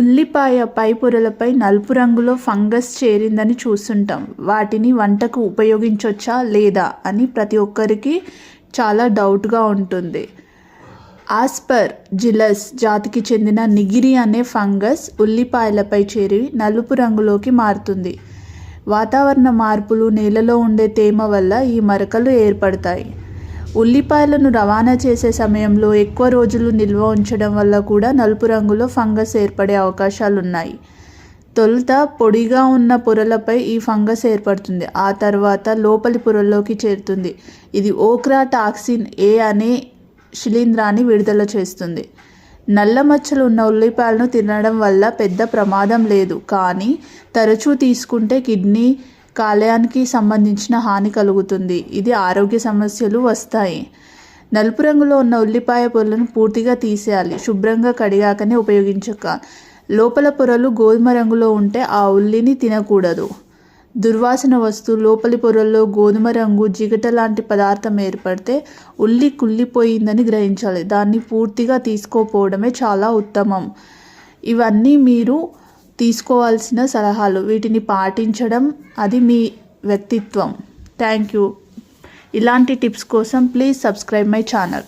ఉల్లిపాయ పై పొరలపై నలుపు రంగులో ఫంగస్ చేరిందని చూస్తుంటాం. వాటిని వంటకు ఉపయోగించవచ్చా లేదా అని ప్రతి ఒక్కరికి చాలా డౌట్గా ఉంటుంది. ఆస్పర్జిల్లస్ జాతికి చెందిన నిగిరి అనే ఫంగస్ ఉల్లిపాయలపై చేరి నలుపు రంగులోకి మారుతుంది. వాతావరణ మార్పులు, నేలలో ఉండే తేమ వల్ల ఈ మరకలు ఏర్పడతాయి. ఉల్లిపాయలను రవాణా చేసే సమయంలో ఎక్కువ రోజులు నిల్వ ఉంచడం వల్ల కూడా నలుపు రంగులో ఫంగస్ ఏర్పడే అవకాశాలున్నాయి. తొలుత పొడిగా ఉన్న పొరలపై ఈ ఫంగస్ ఏర్పడుతుంది. ఆ తర్వాత లోపలి పొరల్లోకి చేరుతుంది. ఇది ఓక్రాటాక్సిన్ ఏ అనే శిలీంధ్రాన్ని విడుదల చేస్తుంది. నల్ల మచ్చలు ఉన్న ఉల్లిపాయలను తినడం వల్ల పెద్ద ప్రమాదం లేదు, కానీ తరచూ తీసుకుంటే కిడ్నీ, కాలేయానికి సంబంధించిన హాని కలుగుతుంది. ఇది ఆరోగ్య సమస్యలు వస్తాయి. నలుపు రంగులో ఉన్న ఉల్లిపాయ పొరలను పూర్తిగా తీసేయాలి. శుభ్రంగా కడిగాకనే ఉపయోగించక. లోపల పొరలు గోధుమ రంగులో ఉంటే ఆ ఉల్లిని తినకూడదు. దుర్వాసన వస్తూ లోపలి పొరల్లో గోధుమ రంగు, జిగట లాంటి పదార్థం ఏర్పడితే ఉల్లి కుళ్ళిపోయిందని గ్రహించాలి. దాన్ని పూర్తిగా తీసుకోపోవడమే చాలా ఉత్తమం. ఇవన్నీ మీరు తీసుకోవాల్సిన సలహాలు. వీటిని పాటించడం అది మీ వ్యక్తిత్వం. Thank you. ఇలాంటి టిప్స్ కోసం ప్లీజ్ సబ్స్క్రైబ్ మై ఛానల్.